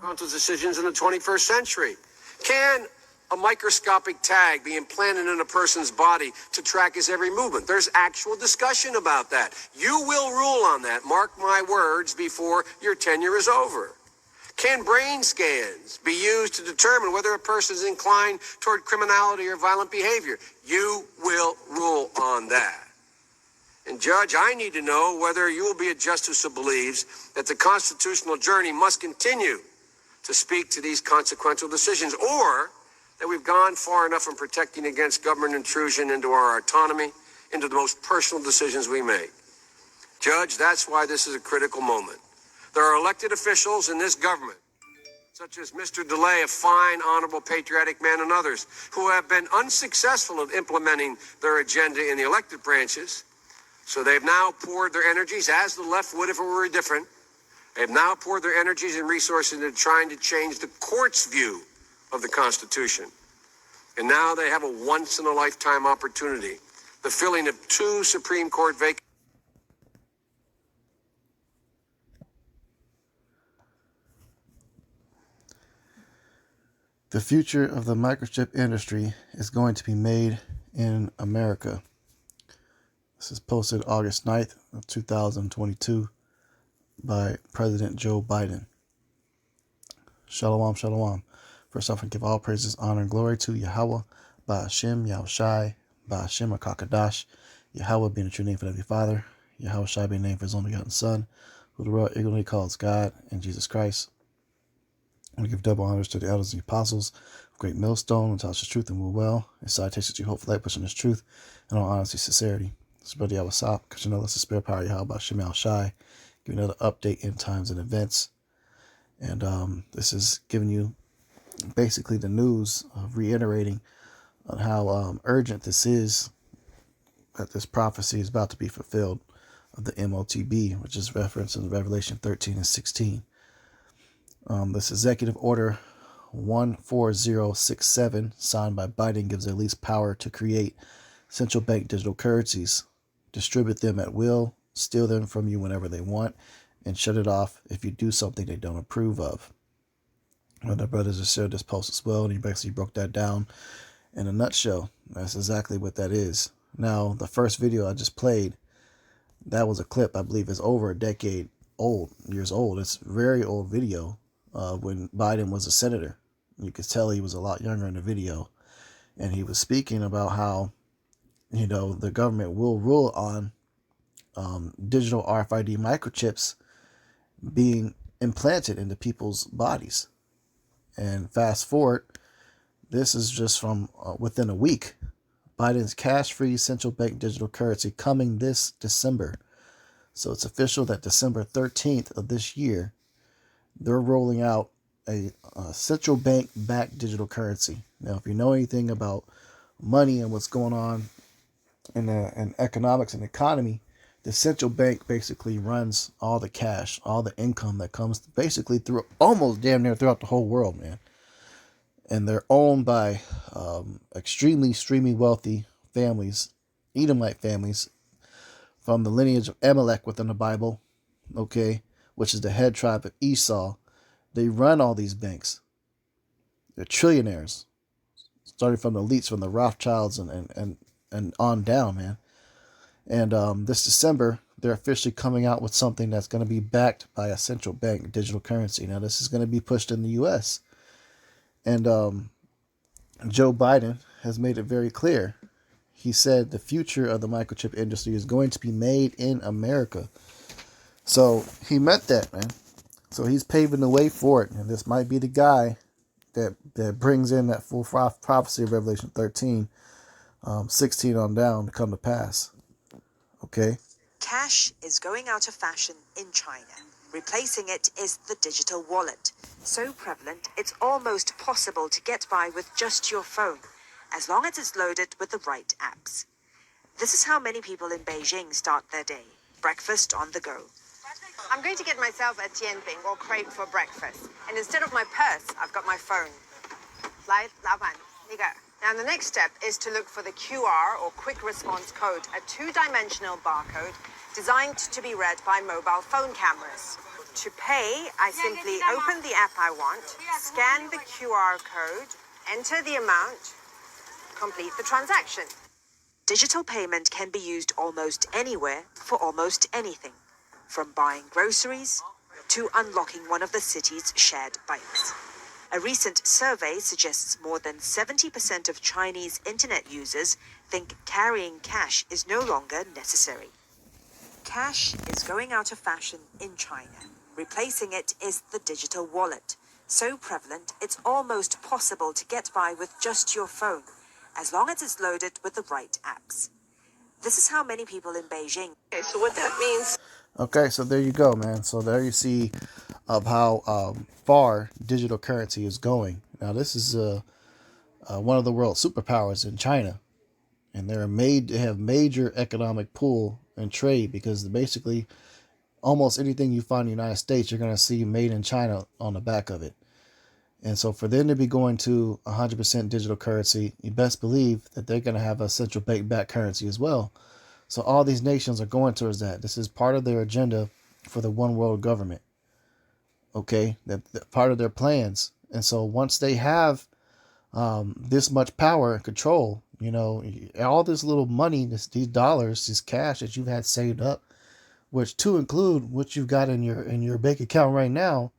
consequential decisions in the 21st century? Can a microscopic tag be implanted in a person's body to track his every movement? There's actual discussion about that. You will rule on that, mark my words, before your tenure is over. Can brain scans be used to determine whether a person is inclined toward criminality or violent behavior? You will rule on that. And Judge, I need to know whether you will be a justice who believes that the constitutional journey must continue to speak to these consequential decisions, or that we've gone far enough in protecting against government intrusion into our autonomy, into the most personal decisions we make. Judge, that's why this is a critical moment. There are elected officials in this government, such as Mr. DeLay, a fine, honorable, patriotic man, and others, who have been unsuccessful at implementing their agenda in the elected branches. So they've now poured their energies, as the left would if it were different. They've now poured their energies and resources into trying to change the court's view of the Constitution. And now they have a once-in-a-lifetime opportunity. The filling of 2 Supreme Court vacancies. The future of the microchip industry is going to be made in America. This is posted August 9th of 2022 by President Joe Biden. Shalom, shalom. First off, I give all praises, honor, and glory to Yahweh, Ba'ashem, Yahushai, Ba'ashem, Akakadash, Yahweh being the true name for Heavenly Father, Yahushai being named for His only begotten Son, who the world ignorantly calls God, and Jesus Christ. We give double honors to the elders and the apostles of Great Millstone, and taught us truth and will well, and citations to hope for light, pushing this truth, and all honesty, sincerity. This is Brother Yawasop, because you know that's the spirit power Yahweh Ba'ashem Yahushai. Give another update in times and events. And this is giving you basically the news of reiterating on how urgent this is, that this prophecy is about to be fulfilled of the MOTB, which is referenced in Revelation 13 and 16. This executive order 14067 signed by Biden gives the least power to create central bank digital currencies, distribute them at will, steal them from you whenever they want, and shut it off if you do something they don't approve of. One of the brothers has shared this post as well, and he basically broke that down in a nutshell. That's exactly what that is. Now, the first video I just played, that was a clip I believe is over a decade old, years old. It's a very old video when Biden was a senator. You could tell he was a lot younger in the video. And he was speaking about how, you know, the government will rule on digital RFID microchips being implanted into people's bodies. And fast forward, this is just from within a week. Biden's cash-free central bank digital currency coming this December. So it's official that December 13th of this year, they're rolling out a central bank-backed digital currency. Now, if you know anything about money and what's going on in economics and economy, the central bank basically runs all the cash, all the income that comes basically through almost damn near throughout the whole world, man. And they're owned by extremely wealthy families, Edomite families, from the lineage of Amalek within the Bible, okay, which is the head tribe of Esau. They run all these banks. They're trillionaires, starting from the elites, from the Rothschilds and on down, man. And this December, they're officially coming out with something that's going to be backed by a central bank digital currency. Now, this is going to be pushed in the U.S. And Joe Biden has made it very clear. He said the future of the microchip industry is going to be made in America. So he meant that, man. So he's paving the way for it. And this might be the guy that brings in that full prophecy of Revelation 13, 16 on down to come to pass. Okay. Cash is going out of fashion in China. Replacing it is the digital wallet. So prevalent, it's almost possible to get by with just your phone, as long as it's loaded with the right apps. This is how many people in Beijing start their day. Breakfast on the go. I'm going to get myself a tianping or crepe for breakfast. And instead of my purse, I've got my phone. 来，老板，那个。Now, the next step is to look for the QR, or Quick Response Code, a two-dimensional barcode designed to be read by mobile phone cameras. To pay, I simply open the app I want, scan the QR code, enter the amount, complete the transaction. Digital payment can be used almost anywhere for almost anything, from buying groceries to unlocking one of the city's shared bikes. A recent survey suggests more than 70% of Chinese internet users think carrying cash is no longer necessary. Cash is going out of fashion in China. Replacing it is the digital wallet, so prevalent it's almost possible to get by with just your phone, as long as it's loaded with the right apps. This is how many people in Beijing. Okay, so what that means. Okay, so there you go, man. So there you see of how far digital currency is going. Now, this is one of the world's superpowers in China, and they have major economic pull and trade because basically almost anything you find in the United States, you're going to see made in China on the back of it. And so for them to be going to 100% digital currency, you best believe that they're going to have a central bank-backed currency as well. So all these nations are going towards that. This is part of their agenda for the one world government. Okay, that part of their plans. And so once they have this much power and control, you know, all this little money, these dollars, this cash that you've had saved up, which to include what you've got in your bank account right now,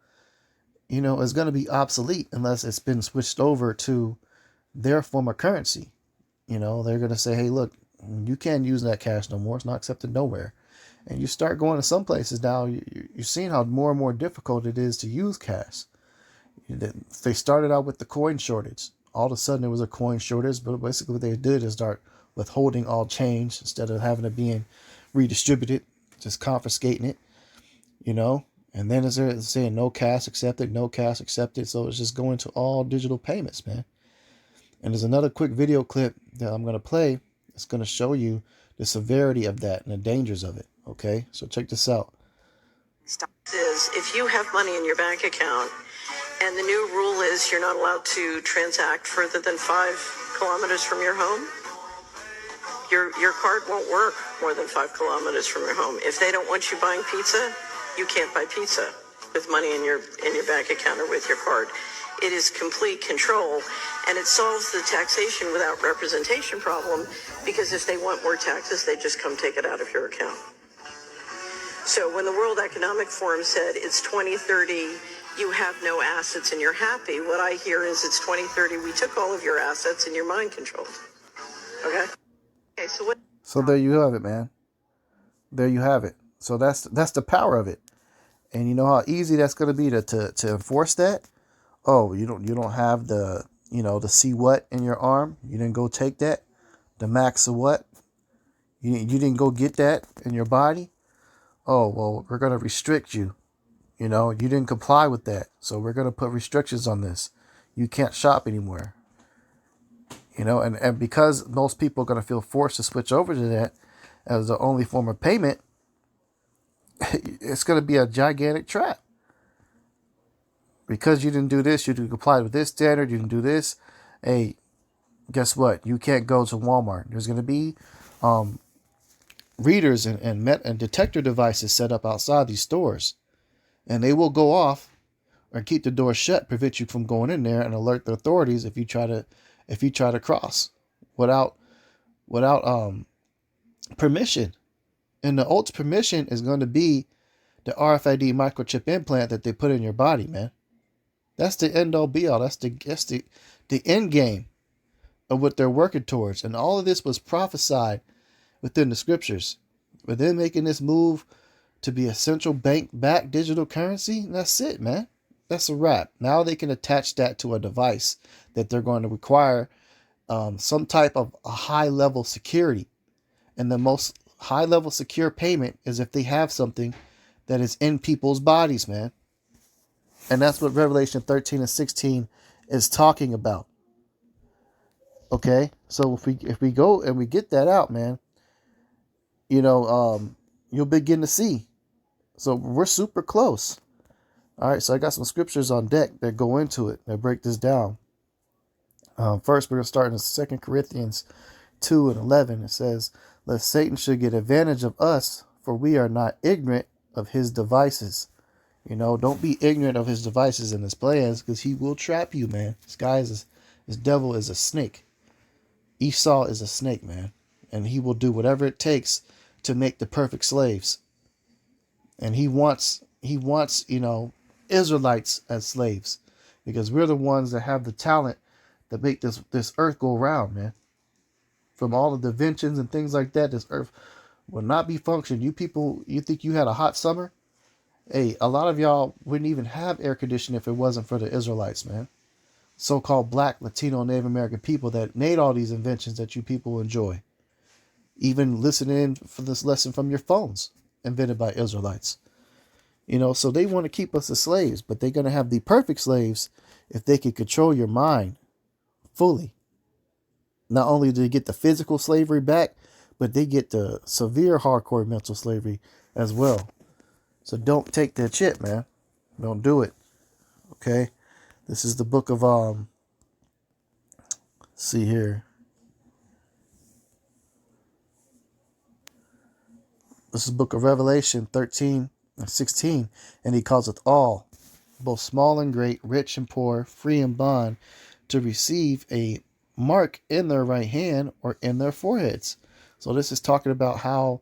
you know, is going to be obsolete unless it's been switched over to their form of currency. You know, they're going to say, hey, look, you can't use that cash no more. It's not accepted nowhere. And you start going to some places now, you're seeing how more and more difficult it is to use cash. They started out with the coin shortage. All of a sudden, there was a coin shortage, but basically what they did is start withholding all change instead of having it being redistributed, just confiscating it, you know. And then it's saying no cash accepted, no cash accepted. So it's just going to all digital payments, man. And there's another quick video clip that I'm going to play. It's going to show you the severity of that and the dangers of it. Okay, so check this out. Is if you have money in your bank account and the new rule is you're not allowed to transact further than 5 kilometers from your home, your card won't work more than 5 kilometers from your home. If they don't want you buying pizza, you can't buy pizza with money in your bank account or with your card. It is complete control, and it solves the taxation without representation problem, because if they want more taxes, they just come take it out of your account. So when the World Economic Forum said it's 2030, you have no assets and you're happy, what I hear is it's 2030, we took all of your assets and you're mind controlled. Okay? Okay, so what? So there you have it, man. There you have it. So that's the power of it. And you know how easy that's going to be to enforce that? Oh, you don't have the see what in your arm? You didn't go take that? The max of what? You didn't go get that in your body? Oh, well, we're going to restrict you. You know, you didn't comply with that. So we're going to put restrictions on this. You can't shop anymore. You know, and because most people are going to feel forced to switch over to that as the only form of payment, it's going to be a gigantic trap. Because you didn't do this, you didn't comply with this standard, you didn't do this. Hey, guess what? You can't go to Walmart. There's going to be readers and detector devices set up outside these stores. And they will go off or keep the door shut, prevent you from going in there, and alert the authorities if you try to cross without permission. And the ultimate permission is going to be the RFID microchip implant that they put in your body, man. That's the end all be all. That's the end game of what they're working towards. And all of this was prophesied within the scriptures. But then making this move to be a central bank-backed digital currency, that's it, man. That's a wrap. Now they can attach that to a device that they're going to require some type of a high-level security. And the most high-level secure payment is if they have something that is in people's bodies, man. And that's what Revelation 13 and 16 is talking about. Okay? So if we go and we get that out, man, you know, you'll begin to see. So we're super close. All right, so I got some scriptures on deck that go into it, that break this down. First, we're going to start in 2 Corinthians 2 and 11. It says, lest Satan should get advantage of us, for we are not ignorant of his devices. You know, don't be ignorant of his devices and his plans, because he will trap you, man. This devil is a snake. Esau is a snake, man. And he will do whatever it takes to make the perfect slaves. And he wants, you know, Israelites as slaves, because we're the ones that have the talent to make this earth go round, man. From all the inventions and things like that, this earth will not be functioning. You people, you think you had a hot summer? Hey, a lot of y'all wouldn't even have air conditioning if it wasn't for the Israelites, man. So-called black, Latino, Native American people that made all these inventions that you people enjoy. Even listening for this lesson from your phones, invented by Israelites. You know, so they want to keep us as slaves, but they're going to have the perfect slaves if they can control your mind fully. Not only do they get the physical slavery back, but they get the severe hardcore mental slavery as well. So don't take that shit, man. Don't do it. Okay? This is the book of see here. This is the book of Revelation 13 and 16, and he causeth all, both small and great, rich and poor, free and bond, to receive a mark in their right hand or in their foreheads. So this is talking about how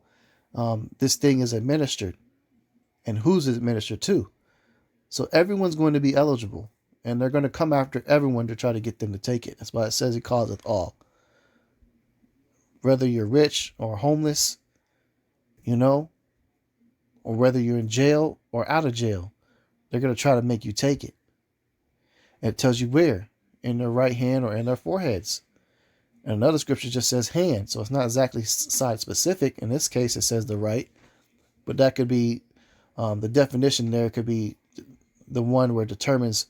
this thing is administered and who's it administered to. So everyone's going to be eligible, and they're going to come after everyone to try to get them to take it. That's why it says he causeth all. Whether you're rich or homeless, you know, or whether you're in jail or out of jail, they're going to try to make you take it. And it tells you where, in their right hand or in their foreheads. And another scripture just says hand, so it's not exactly side specific. In this case, it says the right, but that could be the definition there could be the one where it determines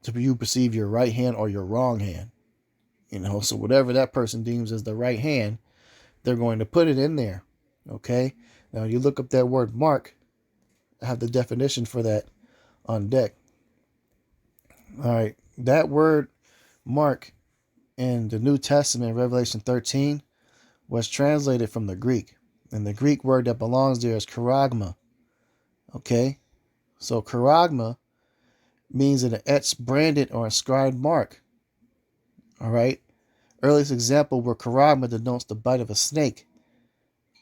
to you perceive your right hand or your wrong hand. You know, so whatever that person deems as the right hand, they're going to put it in there. Okay? Now you look up that word mark, I have the definition for that on deck. All right, that word mark in the New Testament, Revelation 13, was translated from the Greek. And the Greek word that belongs there is charagma. Okay? So charagma means an etched, branded, or inscribed mark. All right? Earliest example where charagma denotes the bite of a snake.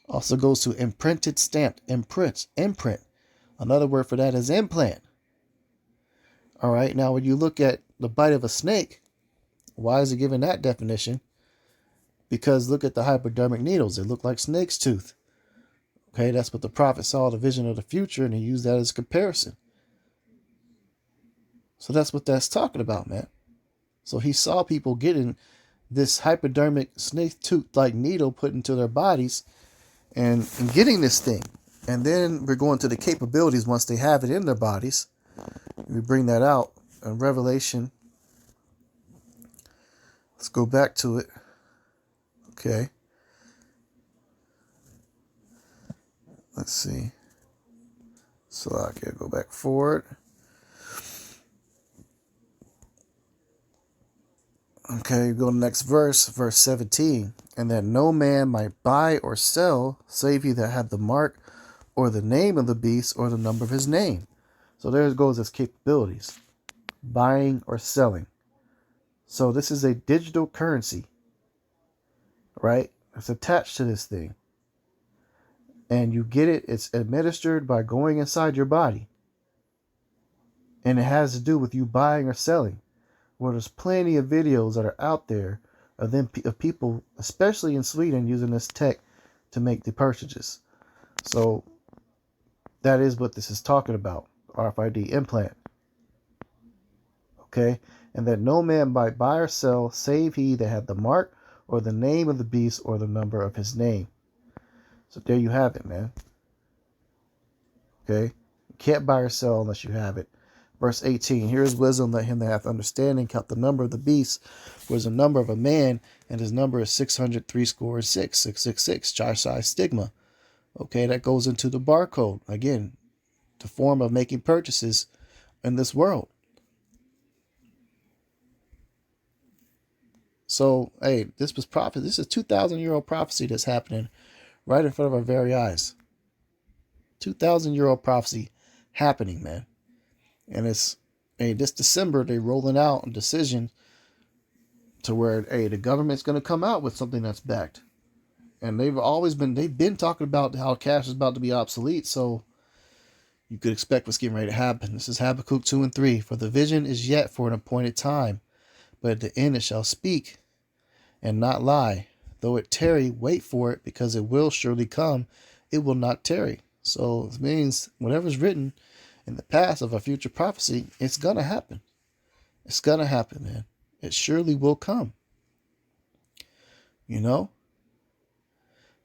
Also goes to imprinted, stamped, imprint. Another word for that is implant. All right, now when you look at the bite of a snake, why is it given that definition? Because look at the hypodermic needles. They look like snake's tooth. Okay, that's what the prophet saw, the vision of the future, and he used that as a comparison. So that's what that's talking about, man. So he saw people getting this hypodermic snake tooth-like needle put into their bodies and getting this thing. And then we're going to the capabilities once they have it in their bodies. We bring that out in Revelation. Let's go back to it. Okay. Let's see. So I can go back forward. Okay, go to the next verse, verse 17. And that no man might buy or sell, save he that had the mark, or the name of the beast, or the number of his name. So there goes his capabilities. Buying or selling. So this is a digital currency. Right? It's attached to this thing. And you get it, it's administered by going inside your body. And it has to do with you buying or selling. Well, there's plenty of videos that are out there of people, especially in Sweden, using this tech to make the purchases. So that is what this is talking about. RFID implant. Okay? And that no man might buy or sell, save he that had the mark, or the name of the beast, or the number of his name. So there you have it, man. Okay? You can't buy or sell unless you have it. Verse 18, here is wisdom, let him that hath understanding count the number of the beast, for is the number of a man, and his number is 666, Chi stigma. Okay, that goes into the barcode. Again, the form of making purchases in this world. So, hey, this was prophecy. This is 2,000-year-old prophecy that's happening right in front of our very eyes. 2,000-year-old prophecy happening, man. And it's, hey, this December, they're rolling out a decision to where, hey, the government's going to come out with something that's backed. And they've been talking about how cash is about to be obsolete. So you could expect what's getting ready to happen. This is Habakkuk 2 and 3. For the vision is yet for an appointed time, but at the end it shall speak and not lie. Though it tarry, wait for it, because it will surely come. It will not tarry. So it means whatever's written in the past of a future prophecy, it's going to happen. It's going to happen, man. It surely will come. You know?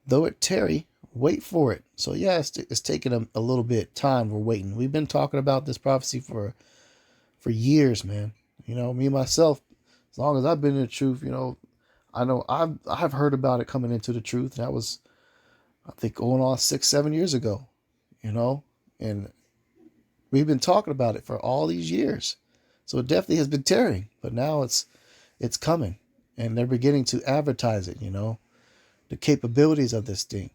Though it tarry, wait for it. So yeah, it's taking a little bit time. We're waiting. We've been talking about this prophecy for years, man. You know, me myself, as long as I've been in the truth, you know I've heard about it coming into the truth. That was, I think, going on 6-7 years ago, you know, and we've been talking about it for all these years. So it definitely has been tearing, but now it's coming, and they're beginning to advertise it, you know, the capabilities of this thing.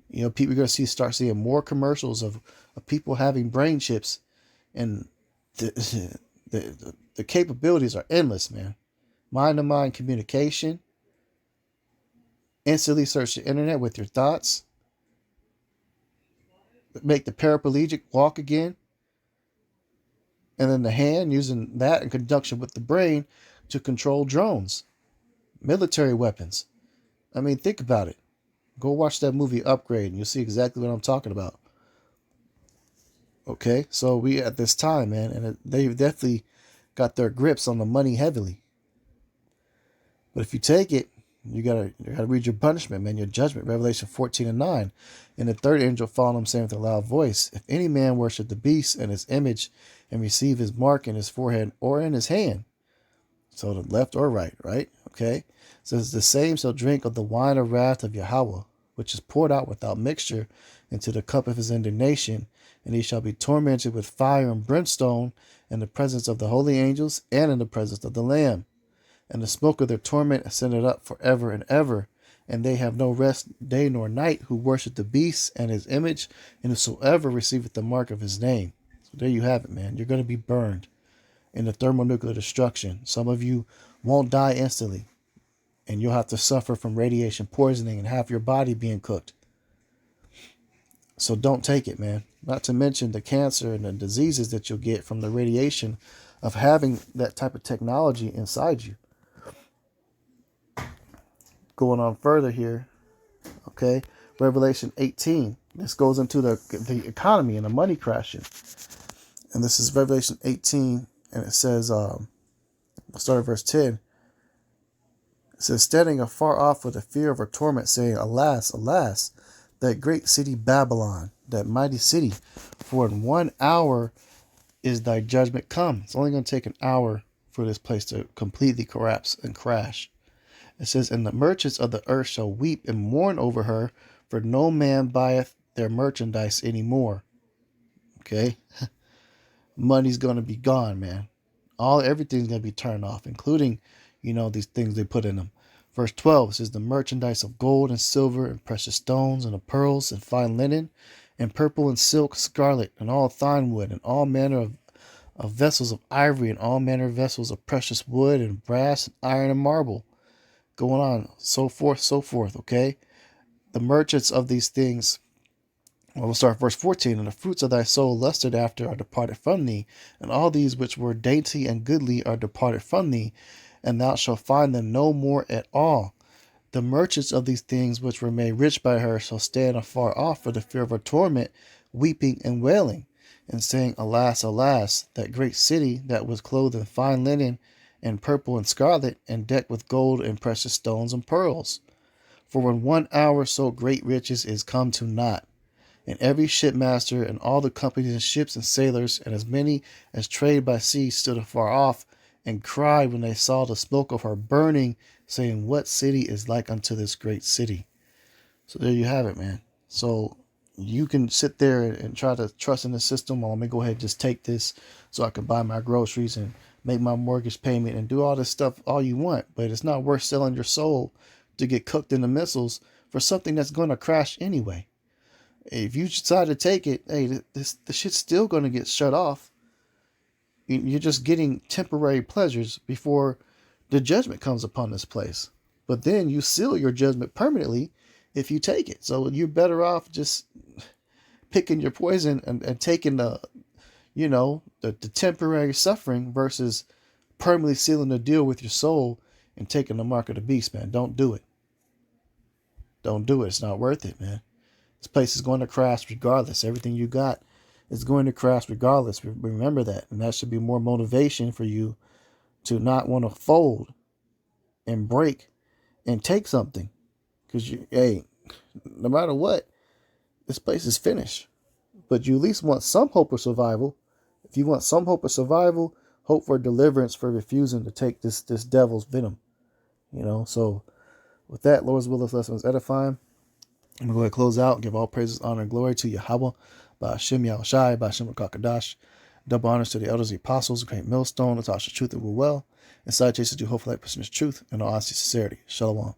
You know, people are going to start seeing more commercials of people having brain chips, and the capabilities are endless, man. Mind-to-mind communication. Instantly search the internet with your thoughts. Make the paraplegic walk again. And then the hand, using that in conjunction with the brain to control drones. Military weapons. I mean, think about it. Go watch that movie Upgrade and you'll see exactly what I'm talking about. Okay, so we at this time, man, and they've definitely got their grips on the money heavily. But if you take it, you gotta read your punishment, man, your judgment. Revelation 14 and 9. And the third angel followed him, saying with a loud voice, if any man worship the beast and his image, and receive his mark in his forehead or in his hand, so the left or right, okay, says the same shall drink of the wine of wrath of Yahweh, which is poured out without mixture into the cup of his indignation, and he shall be tormented with fire and brimstone in the presence of the holy angels and in the presence of the Lamb. And the smoke of their torment ascended up forever and ever, and they have no rest day nor night who worship the beast and his image, and whosoever receiveth the mark of his name. So there you have it, man. You're going to be burned in the thermonuclear destruction. Some of you won't die instantly, and you'll have to suffer from radiation poisoning and half your body being cooked. So don't take it, man. Not to mention the cancer and the diseases that you'll get from the radiation of having that type of technology inside you. Going on further here, okay, Revelation 18. This goes into the economy and the money crashing. And this is Revelation 18, and it says, we'll start at verse 10. It says, standing afar off with the fear of her torment, saying, alas, alas, that great city Babylon, that mighty city, for in 1 hour is thy judgment come. It's only going to take an hour for this place to completely collapse and crash. It says, and the merchants of the earth shall weep and mourn over her, for no man buyeth their merchandise anymore. Okay? Money's going to be gone, man. Everything's going to be turned off, including, these things they put in them. Verse 12 says, the merchandise of gold and silver and precious stones and of pearls and fine linen and purple and silk, scarlet and all fine wood and all manner of vessels of ivory and all manner of vessels of precious wood and brass and iron and marble. Going on, so forth, okay? The merchants of these things, we'll start verse 14, and the fruits of thy soul lusted after are departed from thee, and all these which were dainty and goodly are departed from thee, and thou shalt find them no more at all. The merchants of these things which were made rich by her shall stand afar off for the fear of her torment, weeping and wailing, and saying, alas, alas, that great city that was clothed in fine linen, and purple and scarlet, and decked with gold and precious stones and pearls. For in 1 hour so great riches is come to naught. And every shipmaster and all the companies of ships and sailors, and as many as trade by sea, stood afar off, and cried when they saw the smoke of her burning, saying, what city is like unto this great city? So there you have it, man. So you can sit there and try to trust in the system. Well, let me go ahead and just take this so I can buy my groceries and make my mortgage payment and do all this stuff all you want. But it's not worth selling your soul to get cooked in the missiles for something that's going to crash anyway. If you decide to take it, hey, the shit's still going to get shut off. You're just getting temporary pleasures before the judgment comes upon this place. But then you seal your judgment permanently if you take it. So you're better off just picking your poison and taking the temporary suffering versus permanently sealing the deal with your soul and taking the mark of the beast, man. Don't do it. Don't do it. It's not worth it, man. This place is going to crash regardless. Everything you got is going to crash regardless. Remember that. And that should be more motivation for you to not want to fold and break and take something. Because, no matter what, this place is finished. But you at least want some hope of survival. If you want some hope of survival, hope for deliverance for refusing to take this devil's venom. So with that, Lord's will, this lesson was edifying. I'm going to go ahead and close out and give all praises, honor, and glory to Yahweh, by Hashem Yahushai, by Hashem Kakadash. Double honors to the elders, the apostles, the great millstone, Natasha Truth and Will well, and salutations to hopeful like person's truth and all honesty, sincerity. Shalom.